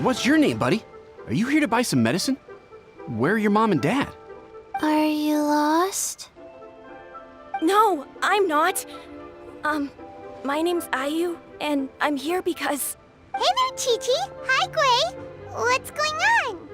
What's your name, buddy? Are you here to buy some medicine? Where are your mom and dad? Are you lost? No, I'm not. My name's Ayu, and I'm here because... Hey there, Chi-Chi. Hi, Gui. What's going on?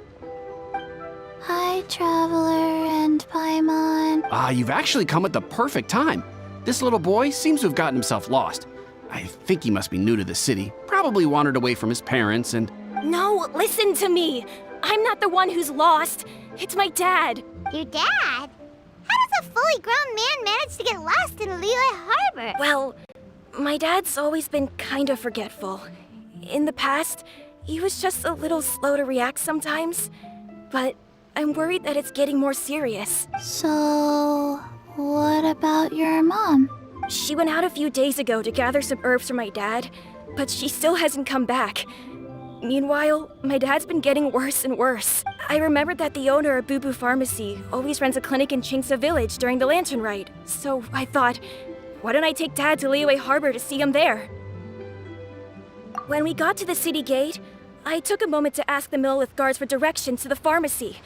Hi, Traveler and Paimon. You've actually come at the perfect time. This little boy seems to have gotten himself lost. I think he must be new to the city, probably wandered away from his parents and... No, listen to me. I'm not the one who's lost. It's my dad. Your dad? How does a fully grown man manage to get lost in Liyue Harbor? Well, my dad's always been kind of forgetful. In the past, he was just a little slow to react sometimes. But I'm worried that it's getting more serious. So, what about your mom? She went out a few days ago to gather some herbs for my dad, but she still hasn't come back. Meanwhile, my dad's been getting worse and worse. I remembered that the owner of Boo Boo Pharmacy always runs a clinic in Chingsa Village during the Lantern Rite. So I thought, why don't I take Dad to Liyue Harbor to see him there? When we got to the city gate, I took a moment to ask the Millelith guards for directions to the pharmacy.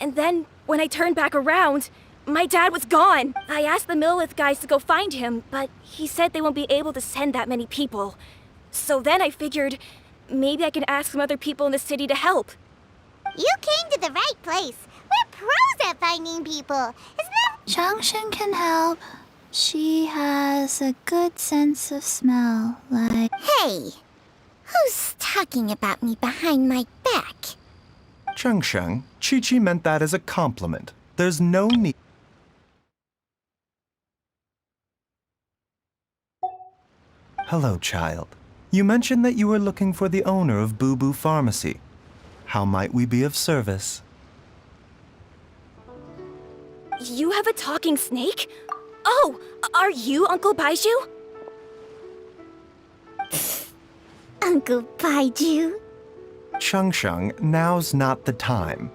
And then, when I turned back around, my dad was gone. I asked the Millelith guys to go find him, but he said they won't be able to send that many people. So then I figured, maybe I can ask some other people in the city to help. You came to the right place. We're pros at finding people. Isn't that... Junction can help. She has a good sense of smell, like... Hey, who's talking about me behind my back? Chengsheng, Chi-Chi meant that as a compliment. There's no need... Hello, child. You mentioned that you were looking for the owner of Boo Boo Pharmacy. How might we be of service? You have a talking snake? Oh, are you Uncle Baizhu? Uncle Baizhu? Chengsheng, now's not the time.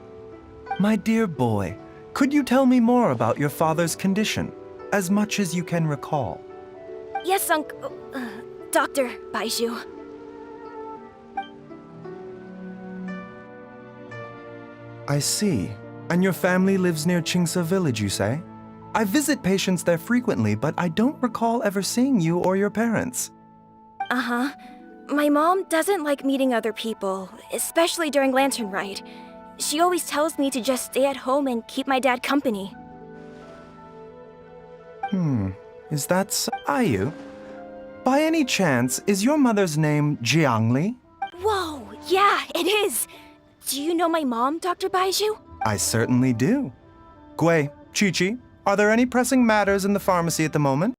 My dear boy, could you tell me more about your father's condition, as much as you can recall? Yes, Dr. Baizhu. I see. And your family lives near Chingsa Village, you say? I visit patients there frequently, but I don't recall ever seeing you or your parents. Uh-huh. My mom doesn't like meeting other people, especially during Lantern Rite. She always tells me to just stay at home and keep my dad company. Is that so? Ayu? By any chance, is your mother's name Jiangli? Whoa, yeah, it is! Do you know my mom, Dr. Baizhu? I certainly do. Gui, Chi-Chi, are there any pressing matters in the pharmacy at the moment?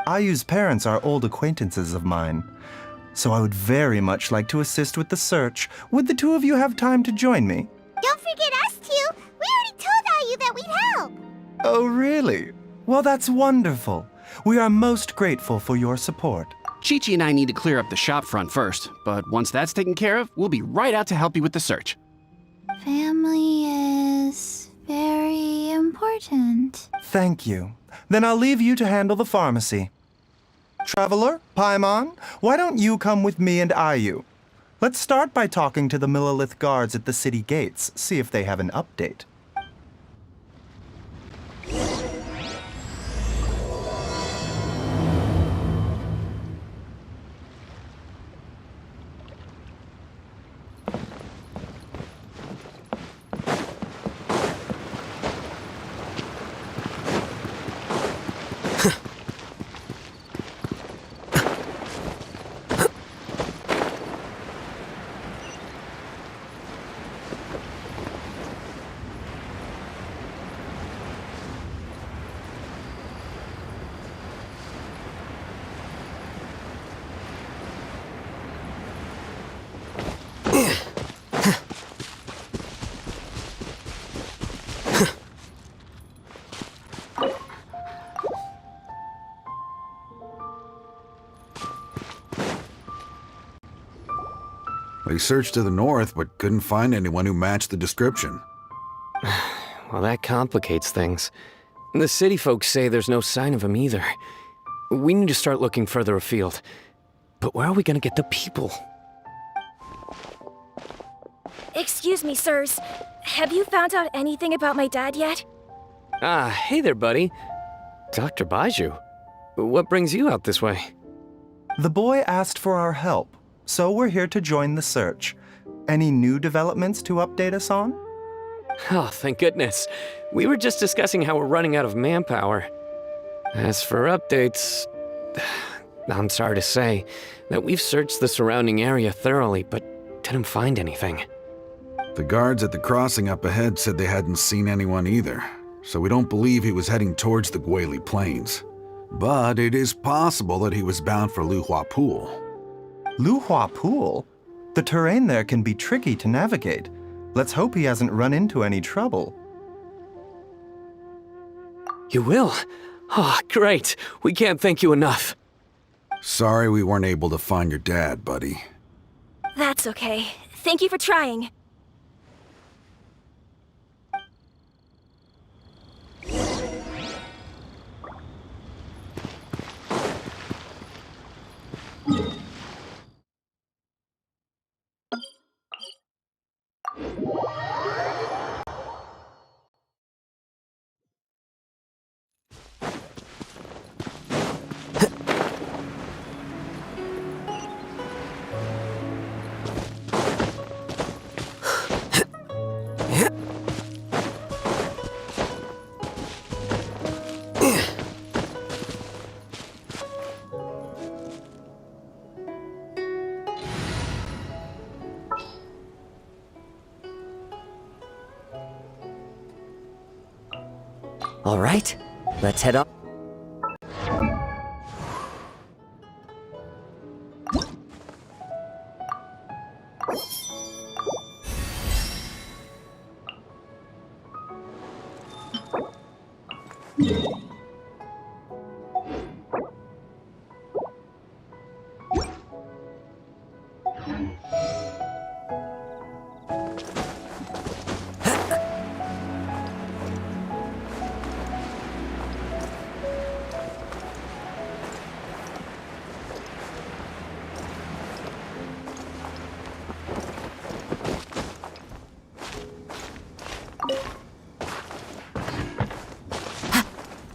Ayu's parents are old acquaintances of mine, so I would very much like to assist with the search. Would the two of you have time to join me? Don't forget us two. We already told Ayu that we'd help. Oh, really? Well, that's wonderful. We are most grateful for your support. Chi-Chi and I need to clear up the shop front first, but once that's taken care of, we'll be right out to help you with the search. Family is very important. Thank you. Then I'll leave you to handle the pharmacy. Traveler, Paimon, why don't you come with me and Ayu? Let's start by talking to the Millelith guards at the city gates, see if they have an update. He searched to the north, but couldn't find anyone who matched the description. Well, that complicates things. The city folks say there's no sign of him either. We need to start looking further afield. But where are we gonna get the people? Excuse me, sirs. Have you found out anything about my dad yet? Ah, hey there, buddy. Dr. Baizhu. What brings you out this way? The boy asked for our help, so we're here to join the search. Any new developments to update us on? Oh, thank goodness. We were just discussing how we're running out of manpower. As for updates, I'm sorry to say that we've searched the surrounding area thoroughly, but didn't find anything. The guards at the crossing up ahead said they hadn't seen anyone either, so we don't believe he was heading towards the Guili Plains. But it is possible that he was bound for Luhua Pool. Luhua Pool? The terrain there can be tricky to navigate. Let's hope he hasn't run into any trouble. You will? Oh, great. We can't thank you enough. Sorry we weren't able to find your dad, buddy. That's okay. Thank you for trying. All right, let's head up.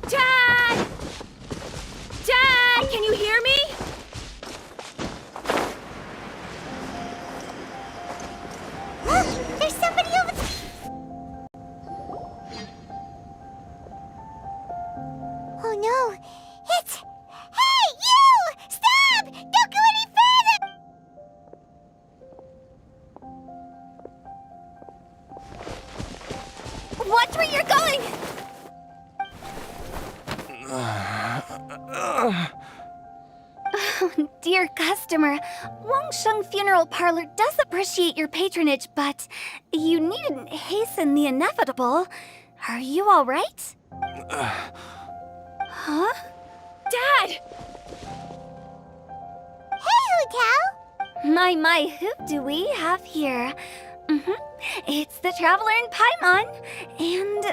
Dad! Dad, can you hear me? Look! There's somebody over there! Oh no! It's... Hey, you! Stop! Don't go any further! Watch where you're going! Dear customer, Wangsheng Funeral Parlor does appreciate your patronage, but you needn't hasten the inevitable. Are you all right? Huh? Dad! Hey, Hu Tao! My, who do we have here? It's the Traveler in Paimon, and...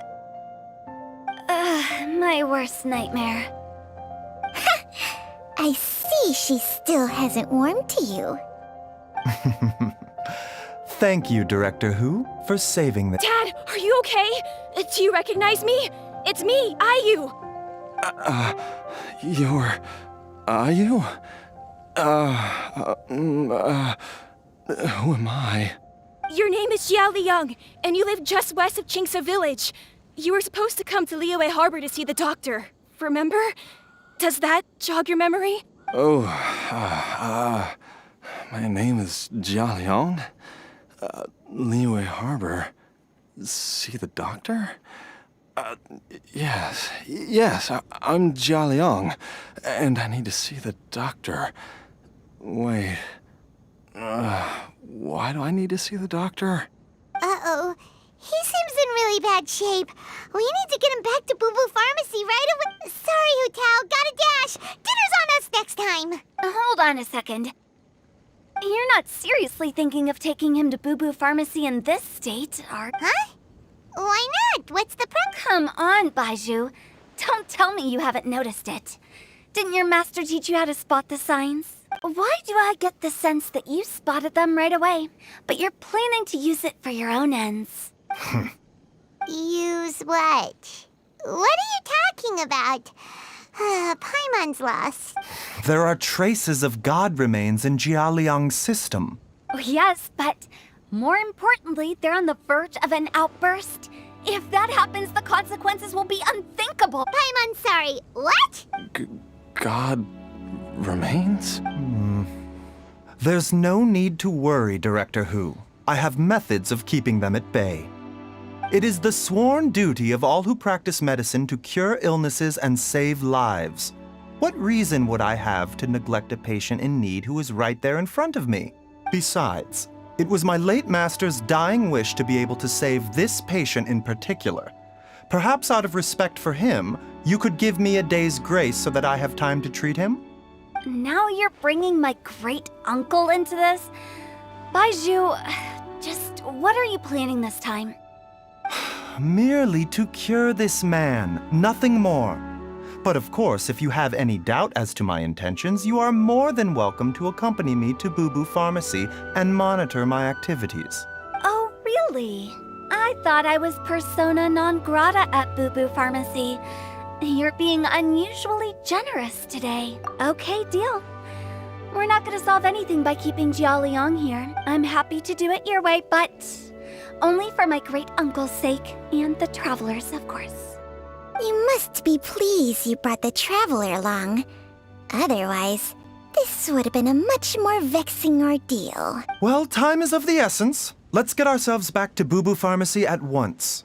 my worst nightmare. I see she still hasn't warmed to you. Thank you, Director Hu, for saving the... Dad, are you okay? Do you recognize me? It's me, Ayu! Are you? Who am I? Your name is Xiao Liang, and you live just west of Qingse Village. You were supposed to come to Liyue Harbor to see the doctor. Remember? Does that jog your memory? Oh, my name is Jia Liang. Liyue Harbor. See the doctor? Yes, I'm Jia Liang, and I need to see the doctor. Wait, why do I need to see the doctor? Uh-oh. He seems in really bad shape. We need to get him back to Boo Boo Pharmacy right away. Sorry, Hu Tao. Gotta dash. Dinner's on us next time. Hold on a second. You're not seriously thinking of taking him to Boo Boo Pharmacy in this state, are you? Huh? Why not? What's the Come on, Baizhu. Don't tell me you haven't noticed it. Didn't your master teach you how to spot the signs? Why do I get the sense that you spotted them right away, but you're planning to use it for your own ends? Use what? What are you talking about? Paimon's lost. There are traces of god remains in Jialiang's system. Oh, yes, but more importantly, they're on the verge of an outburst. If that happens, the consequences will be unthinkable. Paimon, sorry. What? God remains? There's no need to worry, Director Hu. I have methods of keeping them at bay. It is the sworn duty of all who practice medicine to cure illnesses and save lives. What reason would I have to neglect a patient in need who is right there in front of me? Besides, it was my late master's dying wish to be able to save this patient in particular. Perhaps out of respect for him, you could give me a day's grace so that I have time to treat him? Now you're bringing my great-uncle into this? Baizhu, just what are you planning this time? Merely to cure this man, nothing more. But of course, if you have any doubt as to my intentions, you are more than welcome to accompany me to Boo Boo Pharmacy and monitor my activities. Oh, really? I thought I was persona non grata at Boo Boo Pharmacy. You're being unusually generous today. Okay, deal. We're not gonna solve anything by keeping Jialiang here. I'm happy to do it your way, but only for my great-uncle's sake and the travelers, of course. You must be pleased you brought the traveler along. Otherwise, this would have been a much more vexing ordeal. Well, time is of the essence. Let's get ourselves back to Boo Boo Pharmacy at once.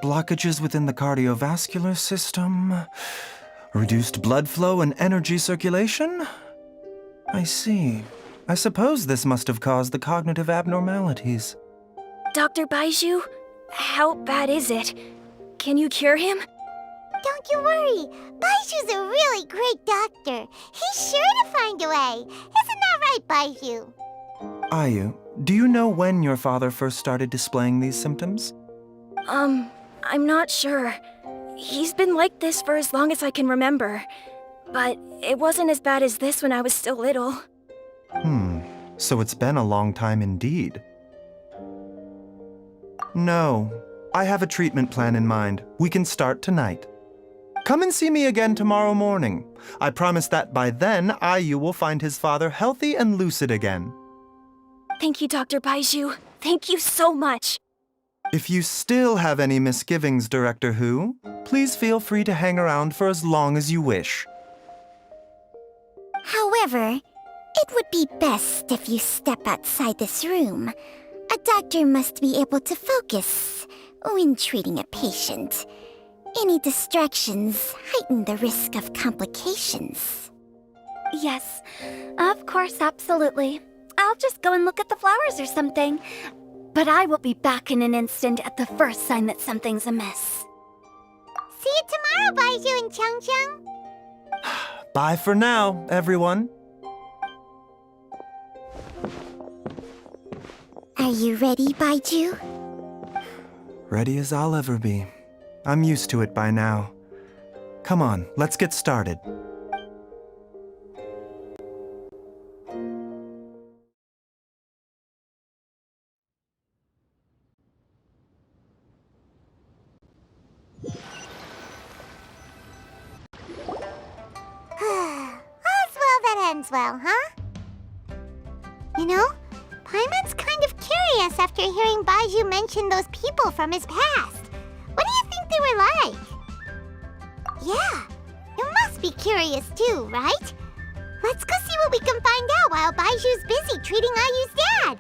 Blockages within the cardiovascular system, reduced blood flow and energy circulation? I see. I suppose this must have caused the cognitive abnormalities. Dr. Baizhu, how bad is it? Can you cure him? Don't you worry. Baizhu's a really great doctor. He's sure to find a way. Isn't that right, Baizhu? Ayu, do you know when your father first started displaying these symptoms? I'm not sure. He's been like this for as long as I can remember. But it wasn't as bad as this when I was still little. So it's been a long time indeed. No, I have a treatment plan in mind. We can start tonight. Come and see me again tomorrow morning. I promise that by then, Ayu will find his father healthy and lucid again. Thank you, Dr. Baizhu. Thank you so much. If you still have any misgivings, Director Hu, please feel free to hang around for as long as you wish. However, it would be best if you step outside this room. A doctor must be able to focus when treating a patient. Any distractions heighten the risk of complications. Yes, of course, absolutely. I'll just go and look at the flowers or something. But I will be back in an instant at the first sign that something's amiss. See you tomorrow, Baizhu and Changcheng. Bye for now, everyone. Are you ready, Baizhu? Ready as I'll ever be. I'm used to it by now. Come on, let's get started. All's well that ends well, huh? You know, Paimon's kind of curious after hearing Baizhu mention those people from his past. What do you think they were like? Yeah, you must be curious too, right? Let's go see what we can find out while Baizhu's busy treating Ayu's dad.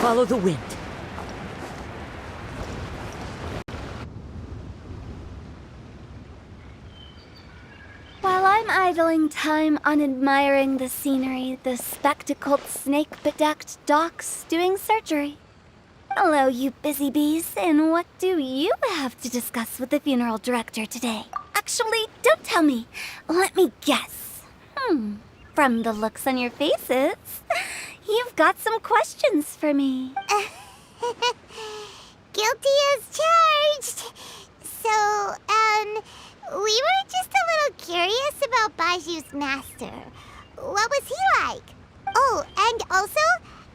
Follow the wind. While I'm idling time on admiring the scenery, the spectacled snake-bedecked docks doing surgery. Hello, you busy bees, and what do you have to discuss with the funeral director today? Actually, don't tell me. Let me guess. From the looks on your faces, you've got some questions for me. Guilty as charged. So, we were just a little curious about Baiju's master. What was he like? Oh, and also,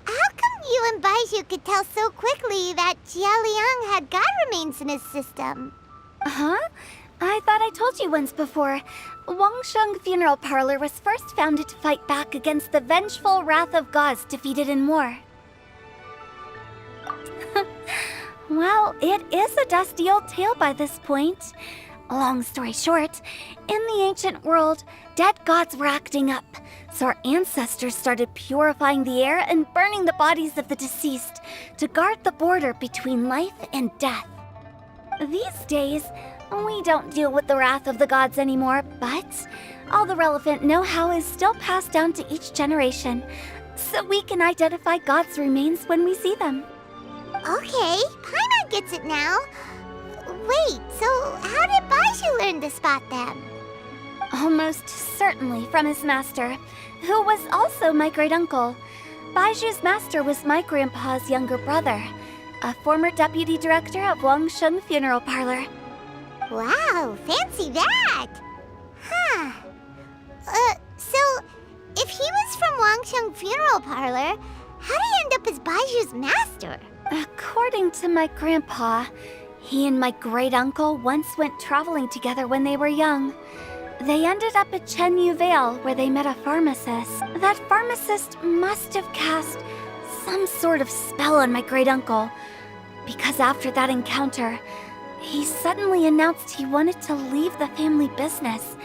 how come you and Baizhu could tell so quickly that Jia Liang had god remains in his system? Huh? I thought I told you once before. Wangsheng Funeral Parlor was first founded to fight back against the vengeful wrath of gods defeated in war. Well, it is a dusty old tale by this point. Long story short, in the ancient world, dead gods were acting up, so our ancestors started purifying the air and burning the bodies of the deceased to guard the border between life and death. These days, we don't deal with the wrath of the gods anymore, but all the relevant know-how is still passed down to each generation, so we can identify gods' remains when we see them. Okay, Paimon gets it now. Wait, so how did Baizhu learn to spot them? Almost certainly from his master, who was also my great-uncle. Baiju's master was my grandpa's younger brother, a former deputy director of Wangsheng Funeral Parlor. Wow, fancy that! Huh. So, if he was from Wangsheng Funeral Parlor, how'd he end up as Baiju's master? According to my grandpa, he and my great-uncle once went traveling together when they were young. They ended up at Chenyu Vale, where they met a pharmacist. That pharmacist must have cast some sort of spell on my great-uncle, because after that encounter, he suddenly announced he wanted to leave the family business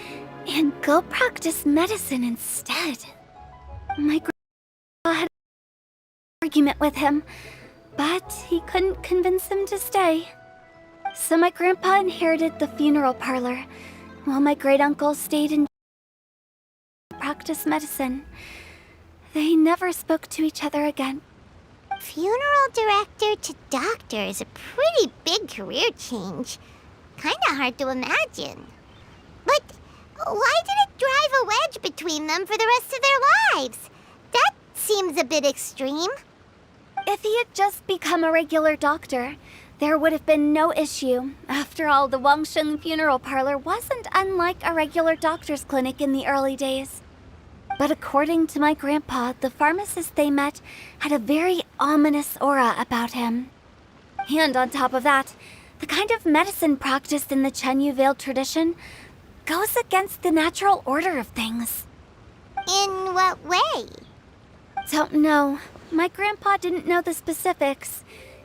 and go practice medicine instead. My grandpa had an argument with him, but he couldn't convince him to stay. So my grandpa inherited the funeral parlor, while my great-uncle stayed in practice medicine. They never spoke to each other again. Funeral director to doctor is a pretty big career change. Kinda hard to imagine. But why did it drive a wedge between them for the rest of their lives? That seems a bit extreme. If he had just become a regular doctor, there would have been no issue. After all, the Wangsheng Funeral Parlor wasn't unlike a regular doctor's clinic in the early days. But according to my grandpa, the pharmacist they met had a very ominous aura about him. And on top of that, the kind of medicine practiced in the Chenyu Vale tradition goes against the natural order of things. In what way? Don't know. My grandpa didn't know the specifics.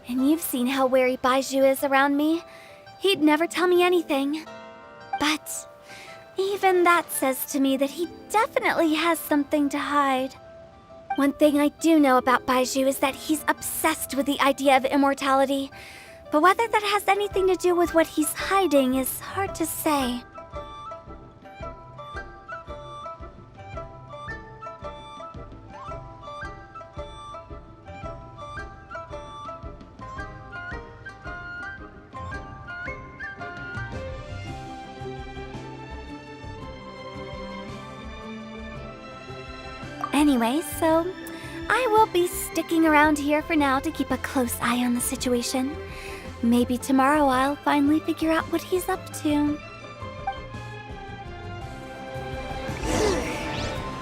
And you've seen how wary Baizhu is around me. He'd never tell me anything. But even that says to me that he definitely has something to hide. One thing I do know about Baizhu is that he's obsessed with the idea of immortality. But whether that has anything to do with what he's hiding is hard to say. Anyway, so I will be sticking around here for now to keep a close eye on the situation. Maybe tomorrow I'll finally figure out what he's up to.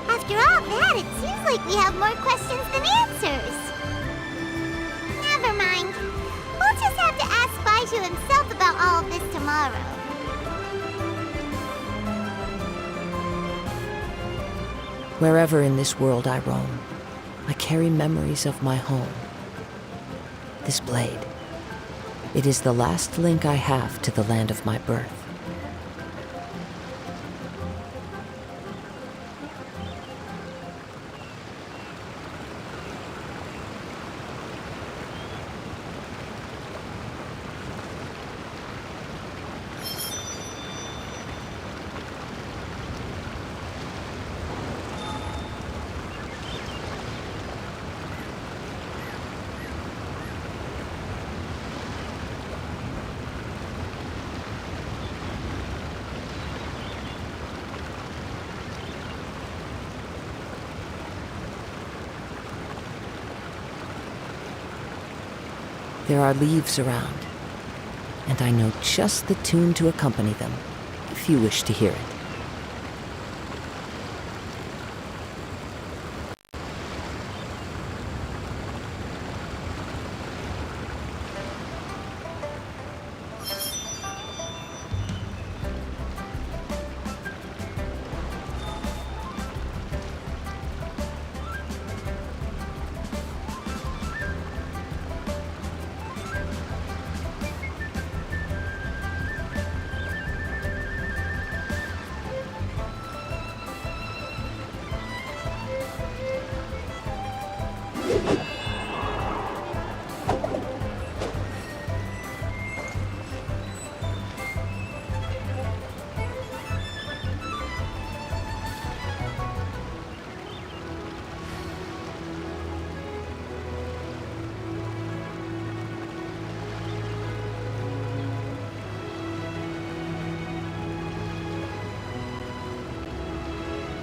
After all that, it seems like we have more questions than answers. Never mind. We'll just have to ask Baizhu himself about all of this tomorrow. Wherever in this world I roam, I carry memories of my home. This blade, it is the last link I have to the land of my birth. There are leaves around, and I know just the tune to accompany them, if you wish to hear it.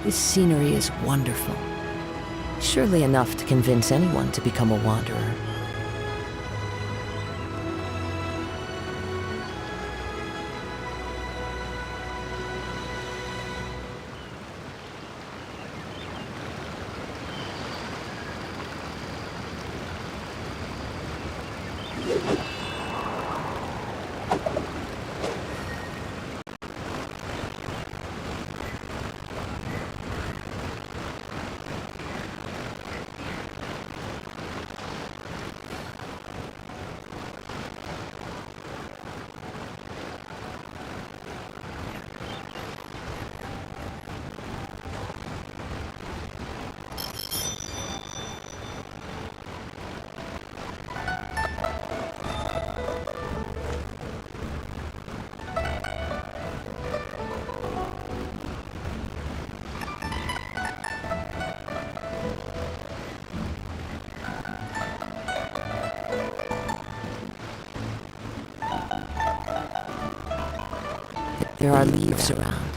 This scenery is wonderful. Surely enough to convince anyone to become a wanderer. There are leaves around,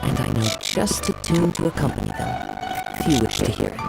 and I know just the tune to accompany them, if you wish to hear it.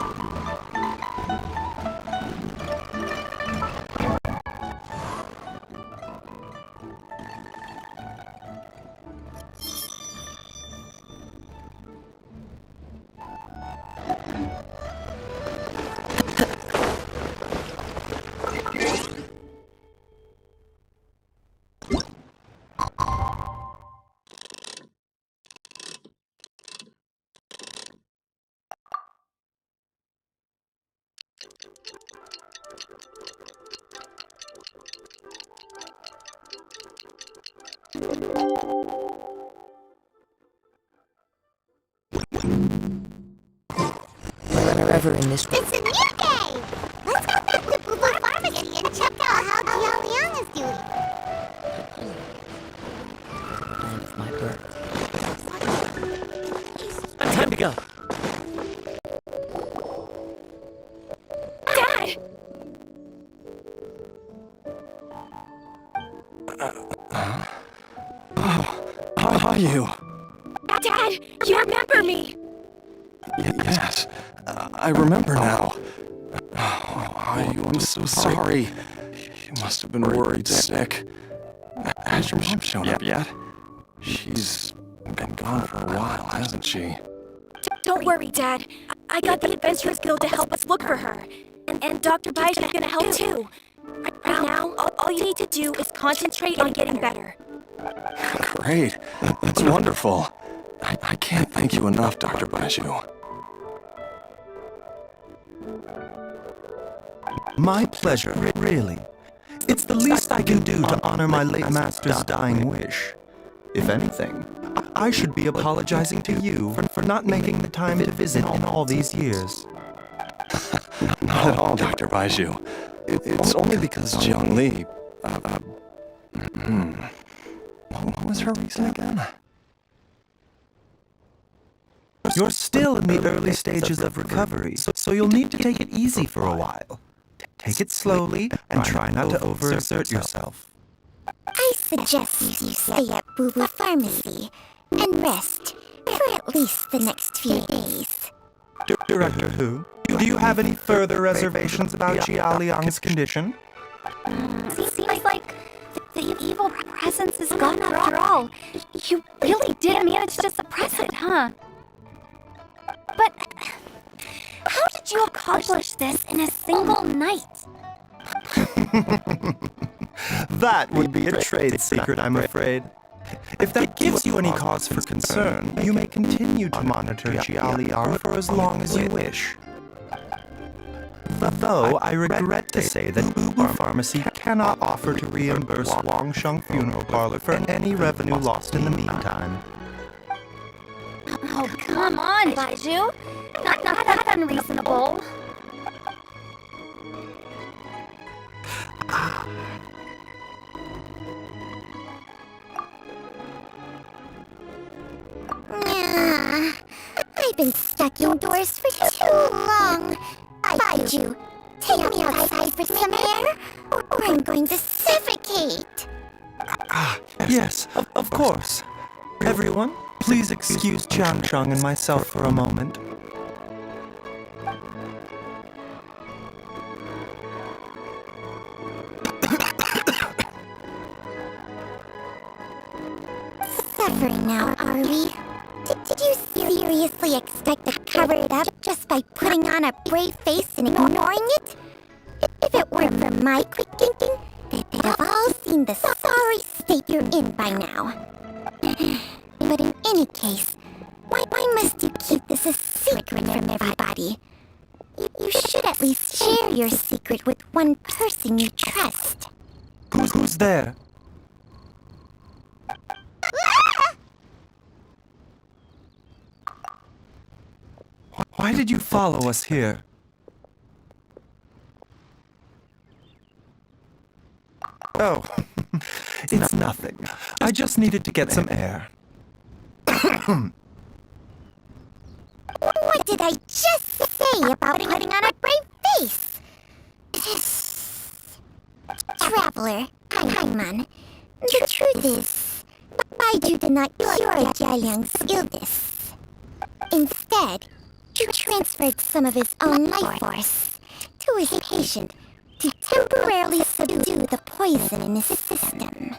Wherever in this It's a new day! Let's go back to Bulu Pharmacy and check out how Jialiang is doing. land of my birth. Time to go. Dad! How are you? Dad, you remember me! Yes, I remember now. I'm so sorry. You must have been worried sick. Has your mom shown up yet? She's been gone for a while, hasn't she? Don't worry, Dad. I got the Adventurers Guild to help us look for her. And Dr. Baizhu is gonna help too. Right now, all you need to do is concentrate on getting better. Great. That's wonderful. I can't thank you enough, Dr. Baizhu. My pleasure, really. It's the least I can do to honor my late master's dying wish. If anything, I should be apologizing to you for not making the time to visit in all these years. Not at all, Dr. Baizhu. It's only because Jiang Li... What was her reason again? You're still in the early stages of recovery, so you'll need to take it easy for a while. Take it slowly and try not to overexert yourself. I suggest you stay at Bulu Pharmacy and rest for at least the next few days. Director Hu, do you have any further reservations about Jialiang's condition? Seems like the evil presence is gone after all. You really did manage to suppress it, huh? But how did you accomplish this in a single night? That would be a trade secret, I'm afraid. If that gives you any cause for concern, you may continue to monitor Jialiang for as long as you wish. Though I regret to say that Bubu Pharmacy cannot offer to reimburse Wangsheng Funeral Parlor for any revenue lost in the meantime. Oh, come on, Baizhu. Not that unreasonable. I've been stuck indoors for too long. Baizhu, take me outside for some air, or I'm going to suffocate. Yes, of course. Everyone, please excuse Changcheng and myself for a moment. Suffering now, are we? Did you seriously expect to cover it up just by putting on a brave face and ignoring it? If it weren't for my quick thinking, they'd have all seen the sorry state you're in by now. But in any case, why must you keep this a secret from everybody? You should at least share your secret with one person you trust. Who's there? Why did you follow us here? Oh, it's nothing. I just needed to get some air. What did I just say about putting on a brave face? Traveler, Haiman, the truth is, Baizhu did not cure Jialiang's illness. Instead, he transferred some of his own life force to his patient to temporarily subdue the poison in his system.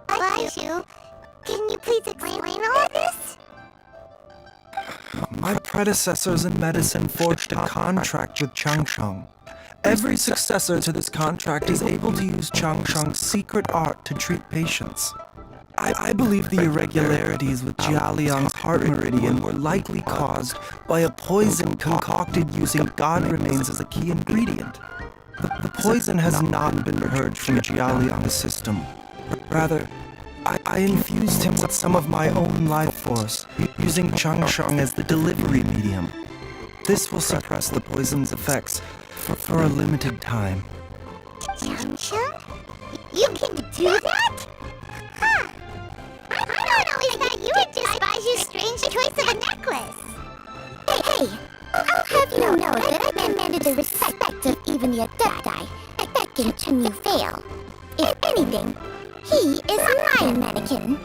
Baizhu, can you please explain all of this? My predecessors in medicine forged a contract with Changcheng. Every successor to this contract is able to use Changcheng's secret art to treat patients. I believe the irregularities with Jialiang's heart meridian were likely caused by a poison concocted using god remains as a key ingredient. The poison has not been purged from Jialiang's system. Rather, I infused him with some of my own life force, using Changcheng as the delivery medium. This will suppress the poison's effects for a limited time. Changcheng? You can do that? Huh. I always thought you were just Baizhu's strange choice of a necklace. Hey, I'll have you know that I've commanded the respect of even the Adepti, beckon Chen Yu fail. If anything, he is my mannequin.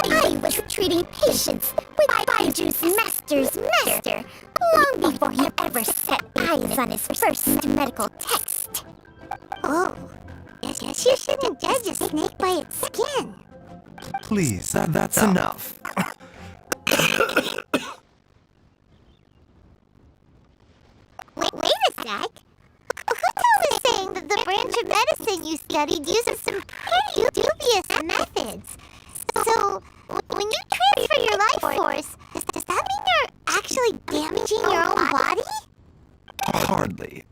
I was treating patients with Baiju's master's master long before he ever set eyes on his first medical text. Oh, guess you shouldn't judge a snake by its skin. Please, that's enough. Wait a sec. Who was saying that the branch of medicine you studied uses some pretty dubious methods? So, when you transfer your life force, does that mean you're actually damaging your own body? Hardly.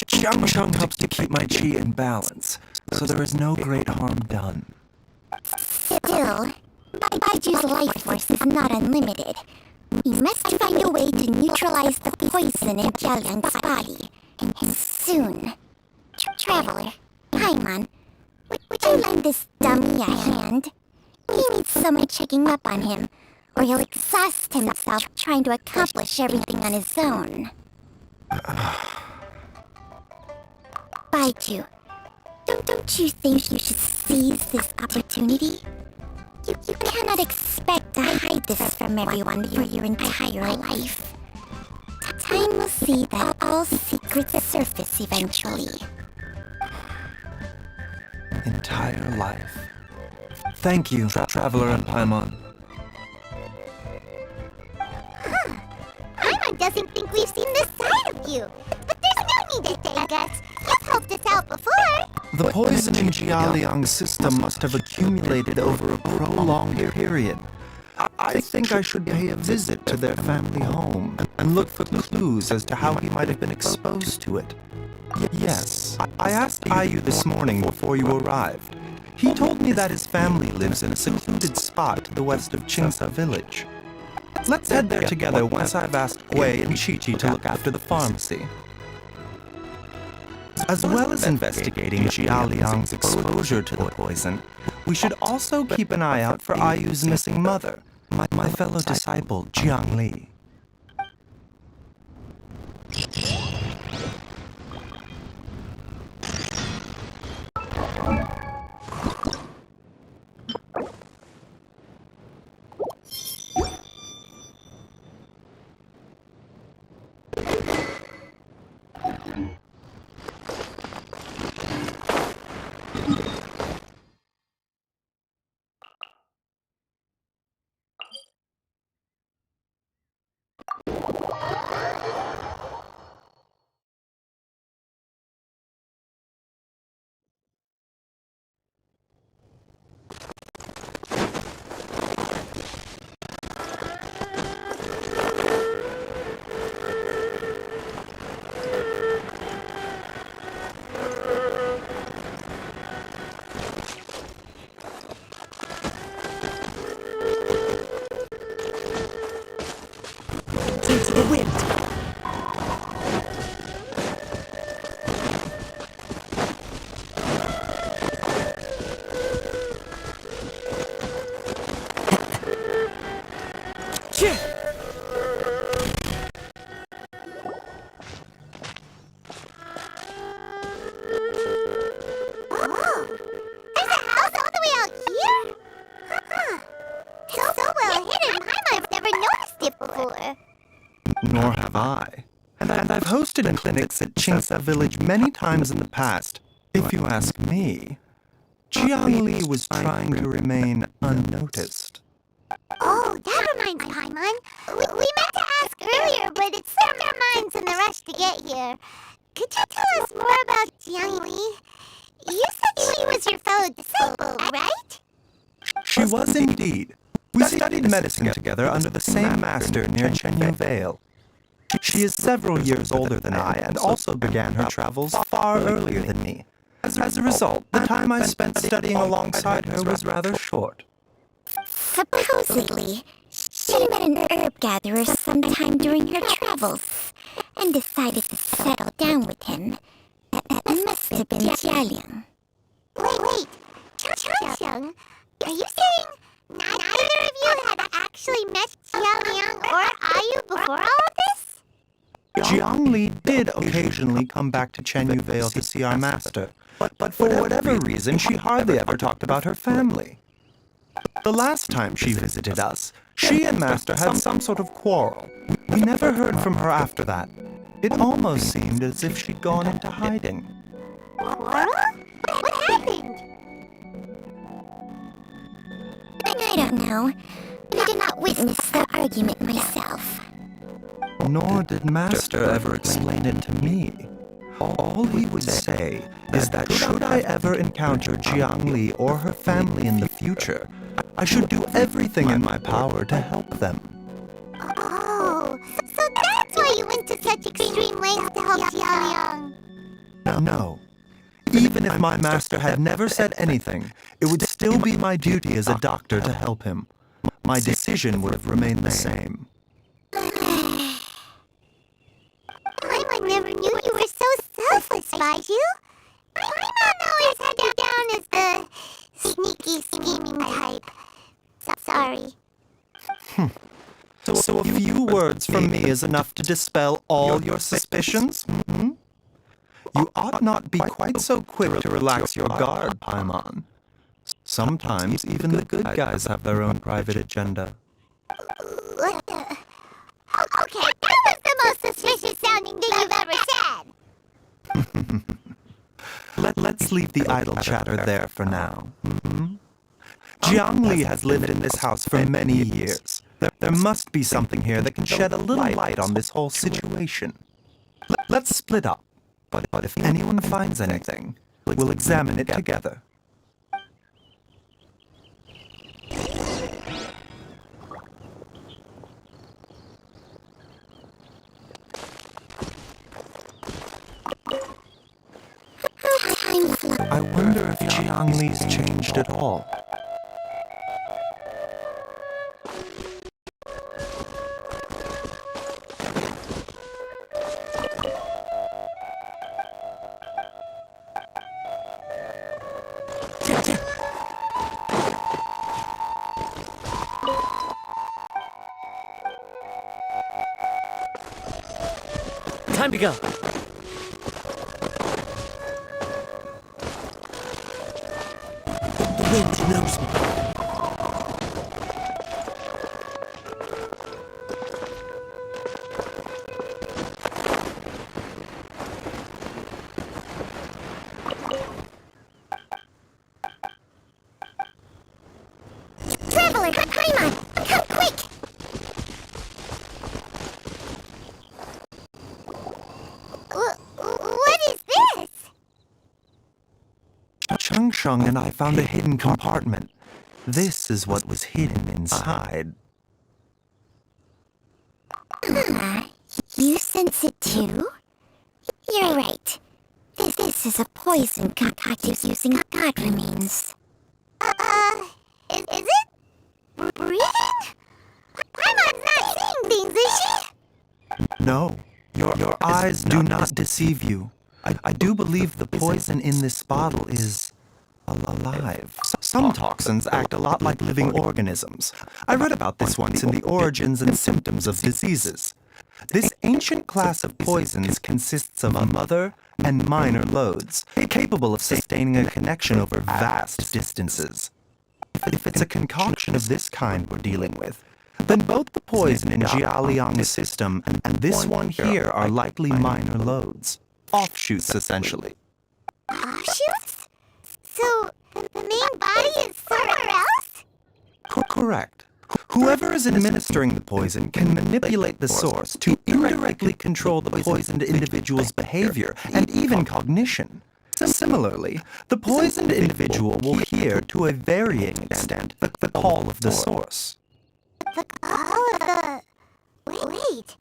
Changcheng helps to keep my chi in balance, so there is no great harm done. Still, Baiju's life force is not unlimited. We must find a way to neutralize the poison in Jialiang's body, and soon. Traveler, Paimon, would you lend this dummy a hand? He needs someone checking up on him, or he'll exhaust himself trying to accomplish everything on his own. Baizhu, don't you think you should seize this opportunity? You cannot expect to hide this from everyone for your entire life. Time will see that all secrets surface eventually. Entire life. Thank you, Traveler and Paimon. Paimon doesn't think we've seen this side of you. But there's no need to thank us. You've helped us out before. The poison in Jialiang's system must have accumulated over a prolonged period. I think I should pay a visit to their family home and look for clues as to how he might have been exposed to it. Yes, I asked Ayu this morning before you arrived. He told me that his family lives in a secluded spot to the west of Qingsa village. Let's head there together once I've asked Gui and Chi-Chi to look after the pharmacy. As well as investigating Jialiang's exposure to the poison, we should also keep an eye out for Ayu's missing mother, my fellow disciple, Jiang Li. Into the wind. Nor have I. And I've hosted clinics at Qingsa village many times in the past. If you ask me, Jiang Li was trying to remain unnoticed. Oh, that reminds me, Paimon. We meant to ask earlier, but it slipped our minds in the rush to get here. Could you tell us more about Jiang Li? You said she was your fellow disciple, right? She was indeed. We studied medicine together under the same master near Chenyu Vale. She is several years older than I and also began her travels far earlier than me. As a result, the time I spent studying alongside her was rather short. Supposedly, she met an herb gatherer sometime during her travels and decided to settle down with him. That must have been Jialiang. Wait. Jialiang? Are you saying neither of you had actually met Jialiang or Ayu before all of this? Jiang Li did occasionally come back to Chenyu Vale to see our master, but for whatever reason, she hardly ever talked about her family. The last time she visited us, she and Master had some sort of quarrel. We never heard from her after that. It almost seemed as if she'd gone into hiding. Quarrel? What happened? I don't know. I did not witness the argument myself. Nor did Master ever explain it to me. All he would say is that should I ever encounter Jiang Li or her family in the future, I should do everything in my power to help them. Oh, so that's why you went to such extreme lengths to help Jialiang. No. Even if my master had never said anything, it would still be my duty as a doctor to help him. My decision would have remained the same. I never knew you were so selfless, Baizhu. Paimon always had you down as the sneaky, scheming type. Sorry. So a few words from me is enough to dispel all your suspicions? Hmm? You ought not be quite so quick to relax your guard, Paimon. Sometimes even the good guys have their own private agenda. What the? Okay, that was the most suspicious Let's leave the idle chatter there for now. Jiangli has lived in this house for many years. There must be something here that can shed a little light on this whole situation. Let's split up, but if anyone finds anything, we'll examine it together. I wonder if Jiangli's changed at all. Time to go. The wind knows me. Traveler, Paimon, come quick! What is this? Changsheng and I found a hidden compartment. This is what was hidden inside. You sense it too? You're right. This is a poison concocted using god remains. Is it? Breathing? Paimon's not seeing things, is she? No, your eyes do not deceive you. I do believe the poison in this bottle is alive. Some toxins act a lot like living organisms. I read about this once in the Origins and Symptoms of Diseases. This ancient class of poisons consists of mother and minor loads, capable of sustaining a connection over vast distances. If it's a concoction of this kind we're dealing with, then both the poison in Jialiang's system and this one here are likely minor loads. Offshoots, essentially. Offshoots? So, the main body is somewhere else? Correct. Whoever is administering the poison can manipulate the source to indirectly control the poisoned individual's behavior and even cognition. Similarly, the poisoned individual will hear to a varying extent the call of the source. The call of the... Wait.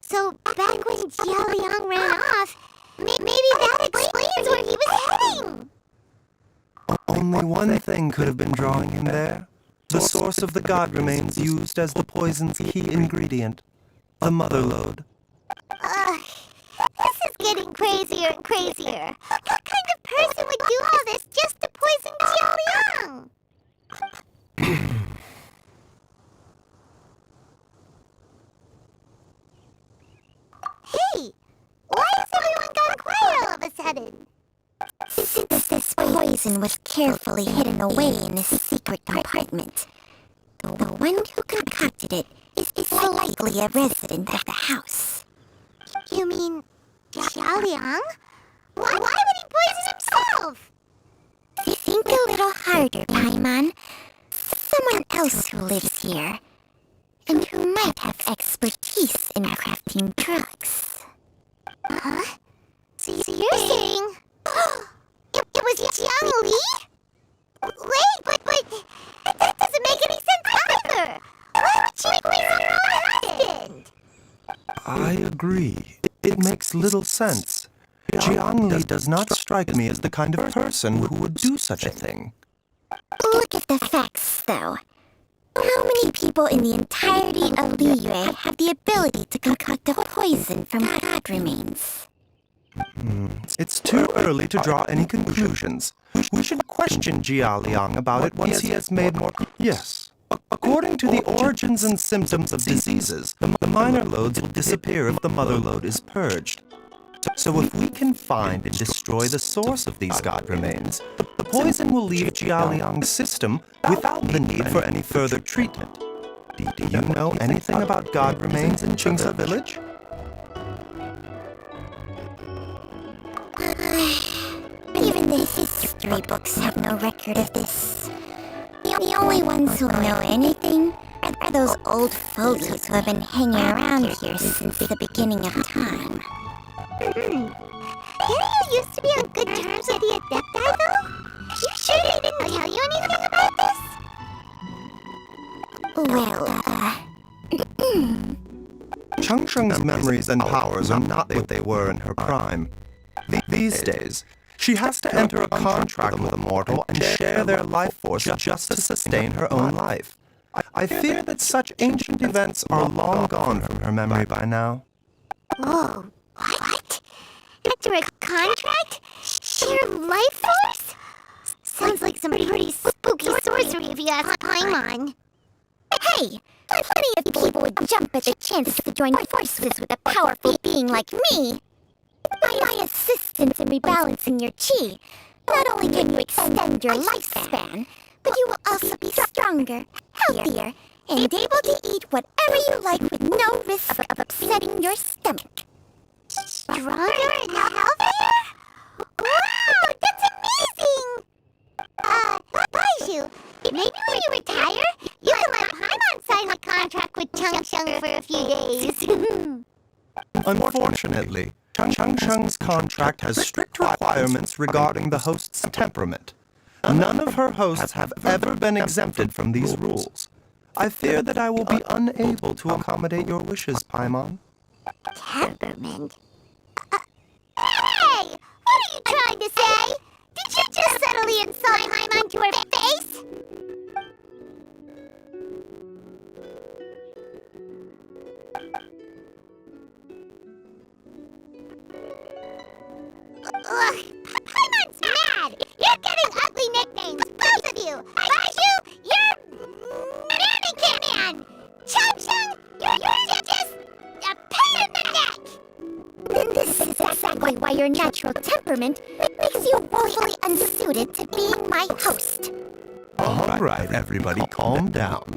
So, back when Jialiang ran off, maybe that explains where he was heading. Only one thing could have been drawing him there. The source of the god remains used as the poison's key ingredient, the mother lode. This is getting crazier and crazier. What kind of person would do all this just to poison Jialiang? Hey! Why has everyone gone quiet all of a sudden? Since this poison was carefully hidden away in this secret compartment, the one who concocted it is likely a resident of the house. You mean Jialiang? Why would he poison himself? Think a little harder, Paimon. Someone else who lives here, and who might have expertise in crafting drugs. Huh? So you're saying... it was Jiang Li? Wait, but that doesn't make any sense either! Why would she poison her husband? I agree. It makes little sense. Jiang Li does not strike me as the kind of person who would do such a thing. Look at the facts, though. How many people in the entirety of Liyue have the ability to concoct a poison from god remains? It's too early to draw any conclusions. We should question Jialiang about it once he has made more... Yes. According to the Origins and Symptoms of Diseases, the minor loads will disappear if the mother lode is purged. So if we can find and destroy the source of these god remains, the poison will leave Jialiang's system without the need for any further treatment. Do you know anything about god remains in Qingce Village? history books have no record of this. The only ones who know anything are those old fogies who have been hanging around here since the beginning of time. Didn't you used to be on good terms with the Adepti, though? You sure they didn't tell you anything about this? Chang Sheng's memories and powers are not what they were in her prime. These days, she has to enter a contract with a mortal and share their life force just to sustain her own life. I fear that such ancient events are long gone from her memory by now. Whoa, what? Enter a contract? Share life force? Sounds like some pretty spooky sorcery if you ask Paimon. Hey, plenty of people would jump at the chance to join forces with a powerful being like me. By my assistance in rebalancing your chi, not only can you extend your lifespan, but you will also be stronger, healthier, and able to eat whatever you like with no risk of upsetting your stomach. Stronger and healthier? Wow, that's amazing! Baizhu, maybe when you retire, you can let Paimon sign a contract with Chang Sheng for a few days. Unfortunately, Chang Sheng's contract has strict requirements regarding the host's temperament. None of her hosts have ever been exempted from these rules. I fear that I will be unable to accommodate your wishes, Paimon. Temperament? Hey! What are you trying to say? Did you just subtly insult Paimon to her face? Ugh, Paimon's mad! You're getting ugly nicknames, both of you! Baizhu, you're Mannequin Man! Chang Sheng, you're just a pain in the neck! Then this is exactly why your natural temperament makes you woefully unsuited to being my host. All right, everybody, calm down.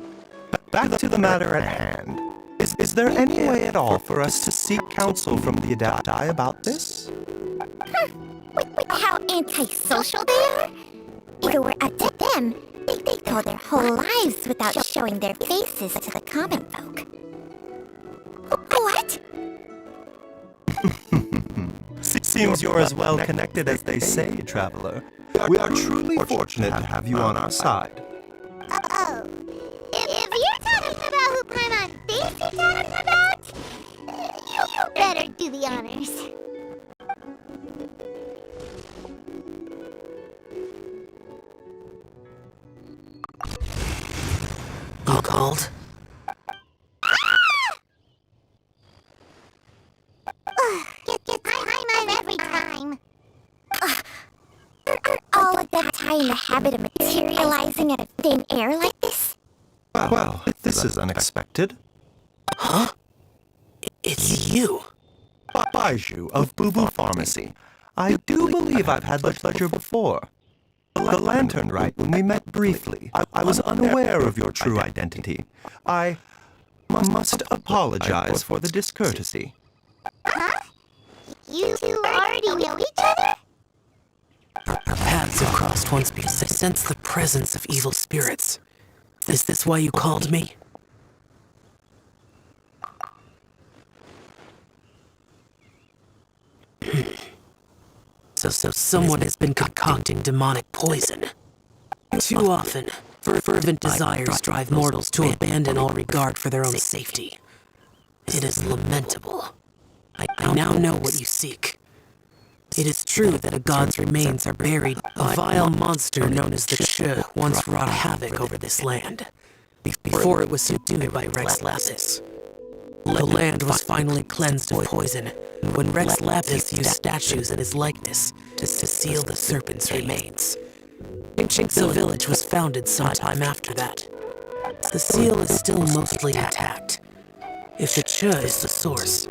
Back to the matter at hand. Is there any way at all for us to seek counsel from the Adepti about this? With how antisocial they are? If it were up to them, they'd go their whole lives without showing their faces to the common folk. What? Seems you're as well connected as they say, traveler. We are truly fortunate to have you on our side. Oh. If you're talking about who Paimon thinks you're talking about, you better do the honors. You called? Get Paimon every time. Are all of them in the habit of materializing out of thin air like this? Well, this is unexpected. Huh? It's you. Baizhu of Boo Pharmacy. I do believe I've had the pleasure before. The Lantern Rite, when we met briefly, I was unaware of your true identity. I must apologize for the discourtesy. Huh? You two already know each other? Our paths have crossed once because I sense the presence of evil spirits. Is this why you called me? So someone has been concocting demonic poison. Too often, fervent desires drive mortals to abandon all regard for their own safety. It is lamentable. I now know what you seek. It is true that a god's remains are buried. A vile monster known as the Che once wrought havoc over this land, before it was subdued by Rex Lapis. The land was finally cleansed of poison when Rex Lapis used statues in his likeness to seal the serpent's remains. The village was founded sometime after that. The seal is still mostly intact. If the Che is the source,